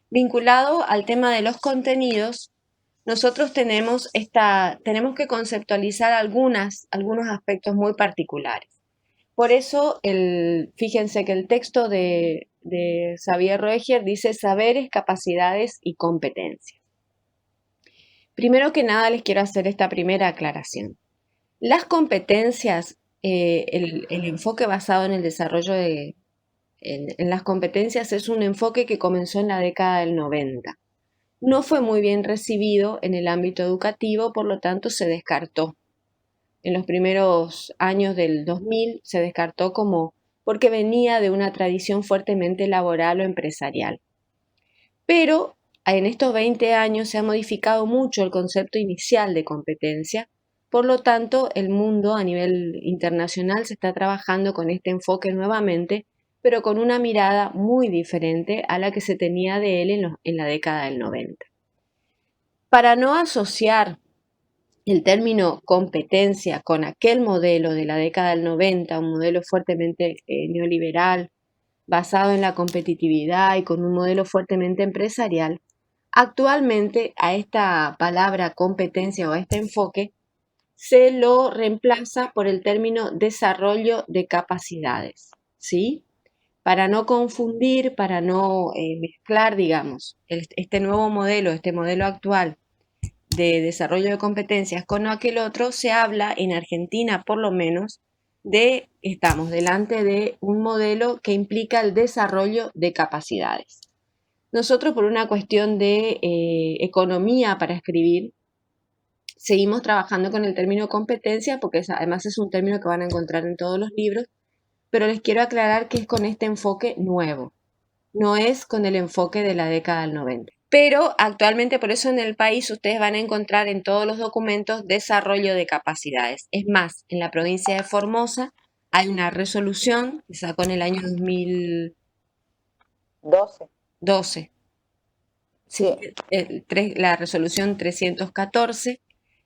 Vinculado al tema de los contenidos, nosotros tenemos que conceptualizar algunos aspectos muy particulares. Por eso, fíjense que el texto de Xavier Roeger dice saberes, capacidades y competencias. Primero que nada, les quiero hacer esta primera aclaración. Las competencias, el enfoque basado en el desarrollo en las competencias es un enfoque que comenzó en la década del 90. No fue muy bien recibido en el ámbito educativo, por lo tanto se descartó. En los primeros años del 2000 se descartó porque venía de una tradición fuertemente laboral o empresarial. Pero en estos 20 años se ha modificado mucho el concepto inicial de competencia, por lo tanto el mundo a nivel internacional se está trabajando con este enfoque nuevamente, pero con una mirada muy diferente a la que se tenía de él en la década del 90. Para no asociar el término competencia con aquel modelo de la década del 90, un modelo fuertemente neoliberal, basado en la competitividad y con un modelo fuertemente empresarial, actualmente a esta palabra competencia o a este enfoque se lo reemplaza por el término desarrollo de capacidades, ¿sí? Para no confundir, para no mezclar, digamos, este nuevo modelo, este modelo actual de desarrollo de competencias con aquel otro, se habla en Argentina por lo menos estamos delante de un modelo que implica el desarrollo de capacidades. Nosotros, por una cuestión de economía para escribir, seguimos trabajando con el término competencia porque además es un término que van a encontrar en todos los libros, pero les quiero aclarar que es con este enfoque nuevo, no es con el enfoque de la década del 90. Pero actualmente, por eso en el país ustedes van a encontrar en todos los documentos desarrollo de capacidades. Es más, en la provincia de Formosa hay una resolución que sacó en el año 2012. 12. Sí, la resolución 314,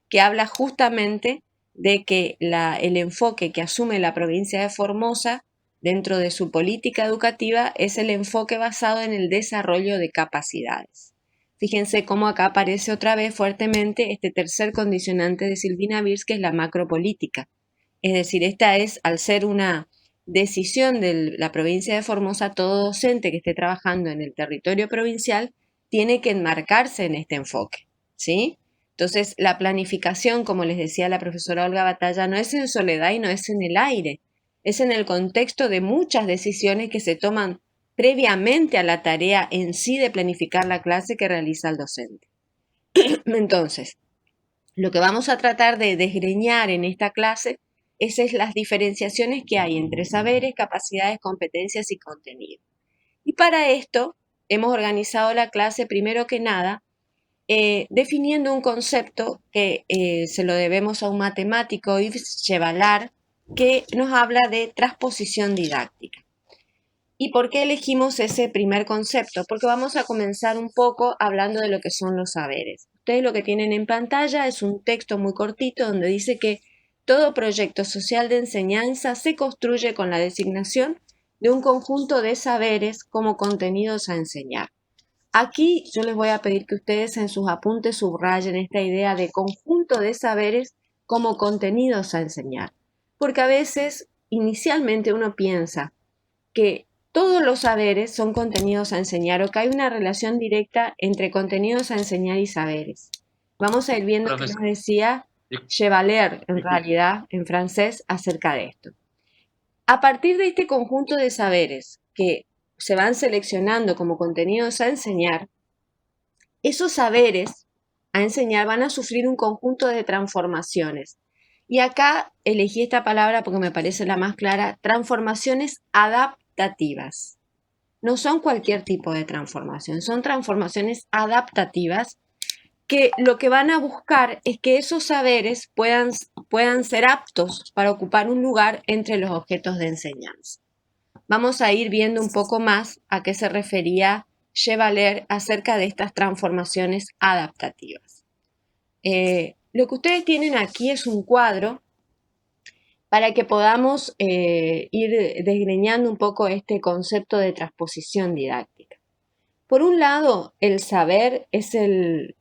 que habla justamente de que el enfoque que asume la provincia de Formosa dentro de su política educativa es el enfoque basado en el desarrollo de capacidades. Fíjense cómo acá aparece otra vez fuertemente este tercer condicionante de Silvina Birz, que es la macropolítica. Es decir, esta es, al ser una decisión de la provincia de Formosa, todo docente que esté trabajando en el territorio provincial tiene que enmarcarse en este enfoque, ¿sí? Entonces, la planificación, como les decía la profesora Olga Batalla, no es en soledad y no es en el aire, es en el contexto de muchas decisiones que se toman previamente a la tarea en sí de planificar la clase que realiza el docente. Entonces, lo que vamos a tratar de desgreñar en esta clase es las diferenciaciones que hay entre saberes, capacidades, competencias y contenido. Y para esto hemos organizado la clase, primero que nada, definiendo un concepto que se lo debemos a un matemático, Yves Chevalard, que nos habla de transposición didáctica. ¿Y por qué elegimos ese primer concepto? Porque vamos a comenzar un poco hablando de lo que son los saberes. Ustedes lo que tienen en pantalla es un texto muy cortito donde dice que todo proyecto social de enseñanza se construye con la designación de un conjunto de saberes como contenidos a enseñar. Aquí yo les voy a pedir que ustedes en sus apuntes subrayen esta idea de conjunto de saberes como contenidos a enseñar, porque a veces inicialmente uno piensa que todos los saberes son contenidos a enseñar o que hay una relación directa entre contenidos a enseñar y saberes. Vamos a ir viendo qué nos decía Chevalard, en realidad, en francés, acerca de esto. A partir de este conjunto de saberes que se van seleccionando como contenidos a enseñar, esos saberes a enseñar van a sufrir un conjunto de transformaciones. Y acá elegí esta palabra porque me parece la más clara, transformaciones adaptativas. No son cualquier tipo de transformación, son transformaciones adaptativas que lo que van a buscar es que esos saberes puedan ser aptos para ocupar un lugar entre los objetos de enseñanza. Vamos a ir viendo un poco más a qué se refería Chevalard acerca de estas transformaciones adaptativas. Lo que ustedes tienen aquí es un cuadro para que podamos ir desgreñando un poco este concepto de transposición didáctica. Por un lado, el saber es el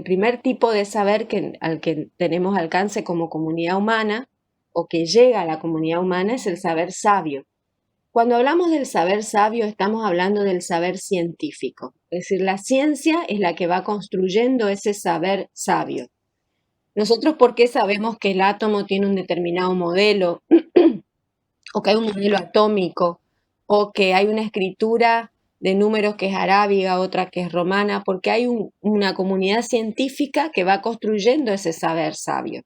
primer tipo de saber al que tenemos alcance como comunidad humana o que llega a la comunidad humana es el saber sabio. Cuando hablamos del saber sabio estamos hablando del saber científico, es decir, la ciencia es la que va construyendo ese saber sabio. Nosotros, ¿por qué sabemos que el átomo tiene un determinado modelo o que hay un modelo atómico o que hay una escritura de números que es arábiga, otra que es romana? Porque hay una comunidad científica que va construyendo ese saber sabio,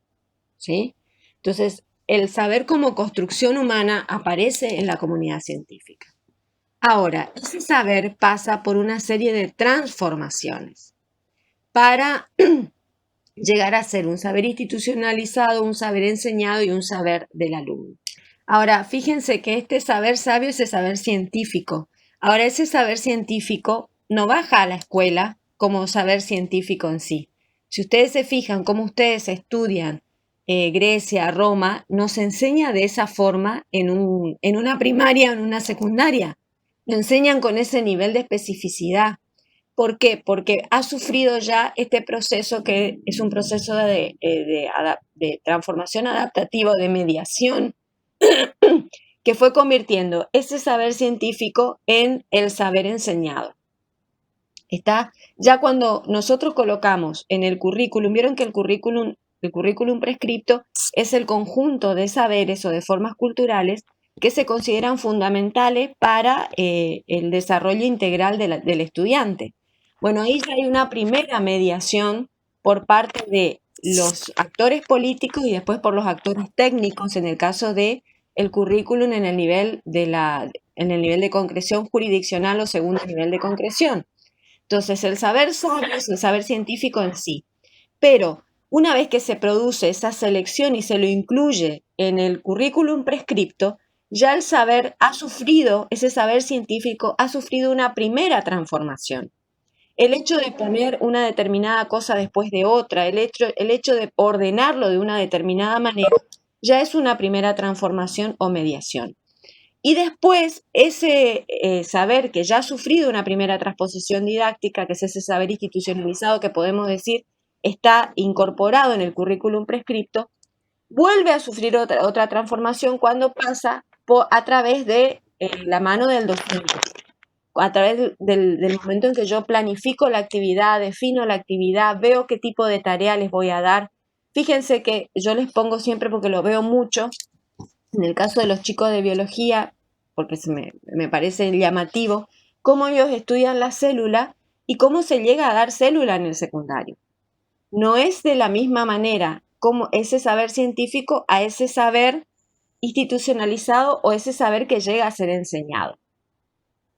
¿sí? Entonces, el saber como construcción humana aparece en la comunidad científica. Ahora, ese saber pasa por una serie de transformaciones para llegar a ser un saber institucionalizado, un saber enseñado y un saber del alumno. Ahora, fíjense que este saber sabio es el saber científico. Ahora, ese saber científico no baja a la escuela como saber científico en sí. Si ustedes se fijan cómo ustedes estudian Grecia, Roma, no se enseña de esa forma en una primaria o en una secundaria. Lo enseñan con ese nivel de especificidad. ¿Por qué? Porque ha sufrido ya este proceso que es un proceso de transformación adaptativa, de mediación, que fue convirtiendo ese saber científico en el saber enseñado. Está ya cuando nosotros colocamos en el currículum, vieron que el currículum prescripto es el conjunto de saberes o de formas culturales que se consideran fundamentales para el desarrollo integral del estudiante. Bueno, ahí ya hay una primera mediación por parte de los actores políticos y después por los actores técnicos en el caso de el currículum en el nivel de concreción jurisdiccional o segundo nivel de concreción. Entonces, el saber sabio es el saber científico en sí. Pero una vez que se produce esa selección y se lo incluye en el currículum prescripto, ya el saber ha sufrido, ese saber científico ha sufrido una primera transformación. El hecho de poner una determinada cosa después de otra, el hecho de ordenarlo de una determinada manera, ya es una primera transformación o mediación. Y después, ese saber que ya ha sufrido una primera transposición didáctica, que es ese saber institucionalizado que podemos decir está incorporado en el currículum prescripto, vuelve a sufrir otra transformación cuando pasa a través de la mano del docente, a través del momento en que yo planifico la actividad, defino la actividad, veo qué tipo de tarea les voy a dar. Fíjense que yo les pongo siempre, porque lo veo mucho, en el caso de los chicos de biología, porque me parece llamativo, cómo ellos estudian la célula y cómo se llega a dar célula en el secundario. No es de la misma manera como ese saber científico a ese saber institucionalizado o ese saber que llega a ser enseñado.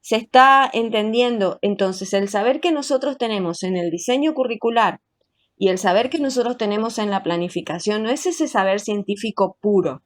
Se está entendiendo entonces el saber que nosotros tenemos en el diseño curricular y el saber que nosotros tenemos en la planificación no es ese saber científico puro,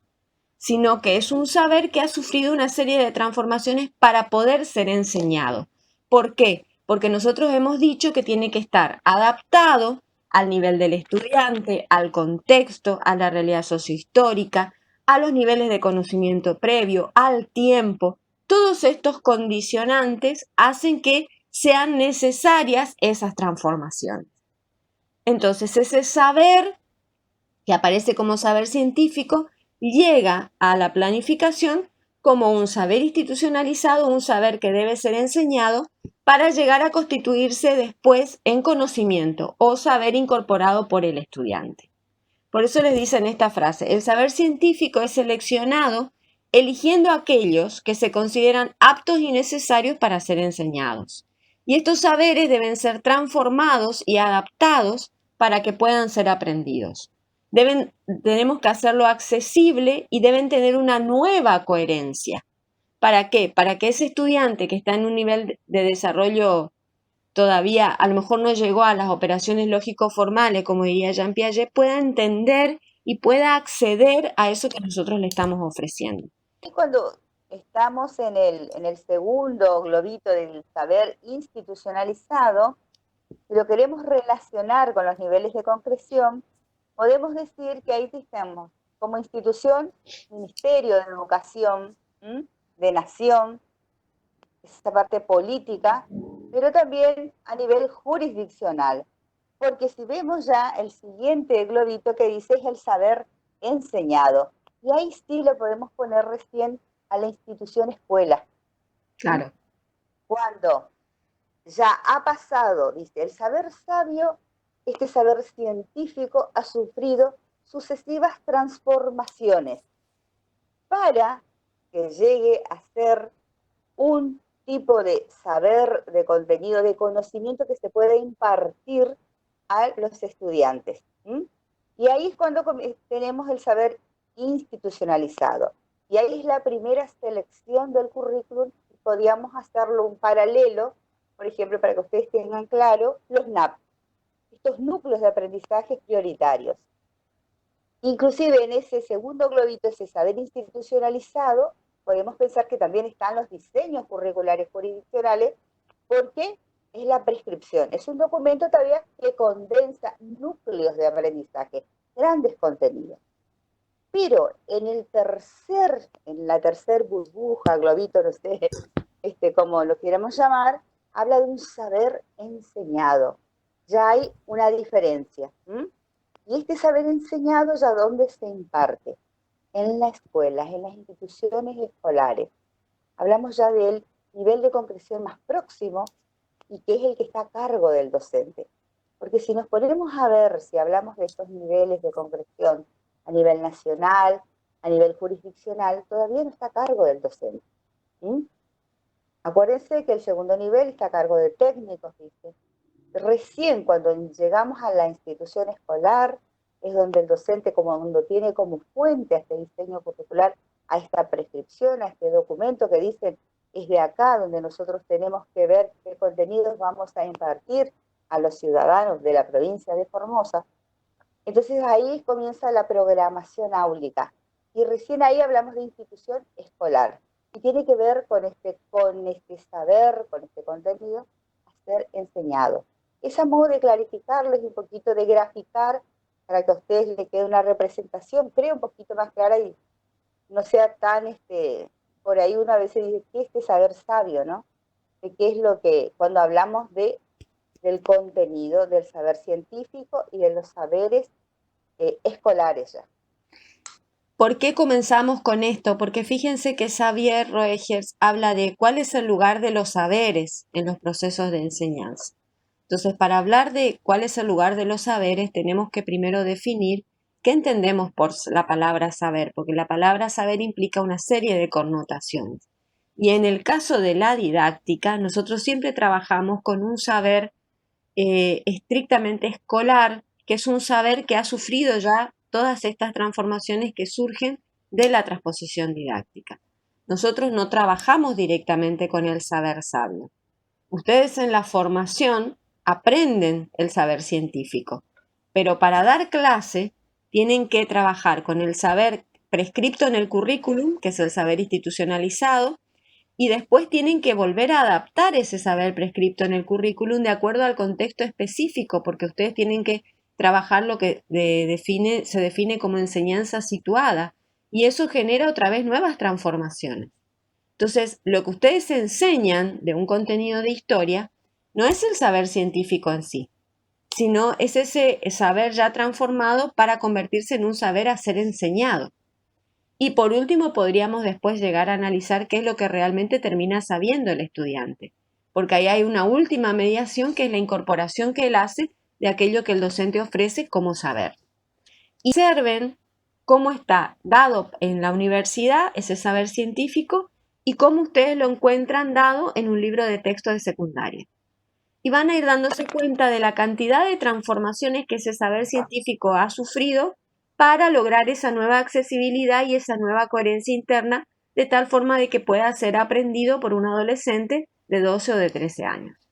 sino que es un saber que ha sufrido una serie de transformaciones para poder ser enseñado. ¿Por qué? Porque nosotros hemos dicho que tiene que estar adaptado al nivel del estudiante, al contexto, a la realidad sociohistórica, a los niveles de conocimiento previo, al tiempo. Todos estos condicionantes hacen que sean necesarias esas transformaciones. Entonces, ese saber que aparece como saber científico llega a la planificación como un saber institucionalizado, un saber que debe ser enseñado para llegar a constituirse después en conocimiento o saber incorporado por el estudiante. Por eso les dicen esta frase: el saber científico es seleccionado eligiendo aquellos que se consideran aptos y necesarios para ser enseñados. Y estos saberes deben ser transformados y adaptados para que puedan ser aprendidos. Tenemos que hacerlo accesible y deben tener una nueva coherencia. ¿Para qué? Para que ese estudiante que está en un nivel de desarrollo todavía a lo mejor no llegó a las operaciones lógico-formales, como diría Jean Piaget, pueda entender y pueda acceder a eso que nosotros le estamos ofreciendo. Y cuando estamos en el segundo globito del saber institucionalizado, si lo queremos relacionar con los niveles de concreción, podemos decir que ahí estamos como institución, Ministerio de Educación, ¿m? De Nación, esa parte política, pero también a nivel jurisdiccional. Porque si vemos ya el siguiente globito que dice es el saber enseñado. Y ahí sí lo podemos poner recién a la institución escuela. Claro. Cuando ya ha pasado, dice, el saber sabio, este saber científico ha sufrido sucesivas transformaciones para que llegue a ser un tipo de saber, de contenido, de conocimiento que se puede impartir a los estudiantes. Y ahí es cuando tenemos el saber institucionalizado. Y ahí es la primera selección del currículum. Podríamos hacerlo un paralelo, por ejemplo, para que ustedes tengan claro, los NAP, estos núcleos de aprendizaje prioritarios. Inclusive en ese segundo globito, ese saber institucionalizado, podemos pensar que también están los diseños curriculares jurisdiccionales, porque es la prescripción. Es un documento todavía que condensa núcleos de aprendizaje, grandes contenidos. Pero en la tercer burbuja, globito, no sé, como lo queramos llamar, habla de un saber enseñado. Ya hay una diferencia. Y este saber enseñado ya dónde se imparte, en las escuelas, en las instituciones escolares. Hablamos ya del nivel de concreción más próximo y que es el que está a cargo del docente. Porque si nos ponemos a ver, si hablamos de estos niveles de concreción a nivel nacional, a nivel jurisdiccional, todavía no está a cargo del docente. Acuérdense que el segundo nivel está a cargo de técnicos, dice. Recién cuando llegamos a la institución escolar, es donde el docente como mundo tiene como fuente a este diseño curricular, a esta prescripción, a este documento que dicen es de acá donde nosotros tenemos que ver qué contenidos vamos a impartir a los ciudadanos de la provincia de Formosa. Entonces ahí comienza la programación áulica y recién ahí hablamos de institución escolar y tiene que ver con este saber, con este contenido a ser enseñado. Es a modo de clarificarles un poquito, de graficar para que a ustedes les quede una representación, creo, un poquito más clara y no sea tan, por ahí una vez dice, ¿qué es saber sabio, no? De qué es lo que, cuando hablamos del contenido, del saber científico y de los saberes escolares ya. ¿Por qué comenzamos con esto? Porque fíjense que Xavier Roegers habla de cuál es el lugar de los saberes en los procesos de enseñanza. Entonces, para hablar de cuál es el lugar de los saberes, tenemos que primero definir qué entendemos por la palabra saber, porque la palabra saber implica una serie de connotaciones. Y en el caso de la didáctica, nosotros siempre trabajamos con un saber estrictamente escolar, que es un saber que ha sufrido ya todas estas transformaciones que surgen de la transposición didáctica. Nosotros no trabajamos directamente con el saber sabio. Ustedes en la formación aprenden el saber científico, pero para dar clase tienen que trabajar con el saber prescripto en el currículum, que es el saber institucionalizado, y después tienen que volver a adaptar ese saber prescripto en el currículum de acuerdo al contexto específico, porque ustedes tienen que trabajar lo que se define como enseñanza situada, y eso genera otra vez nuevas transformaciones. Entonces, lo que ustedes enseñan de un contenido de historia no es el saber científico en sí, sino es ese saber ya transformado para convertirse en un saber a ser enseñado. Y por último, podríamos después llegar a analizar qué es lo que realmente termina sabiendo el estudiante, porque ahí hay una última mediación que es la incorporación que él hace de aquello que el docente ofrece como saber. Y observen cómo está dado en la universidad ese saber científico y cómo ustedes lo encuentran dado en un libro de texto de secundaria. Y van a ir dándose cuenta de la cantidad de transformaciones que ese saber científico ha sufrido para lograr esa nueva accesibilidad y esa nueva coherencia interna, de tal forma de que pueda ser aprendido por un adolescente de 12 o de 13 años.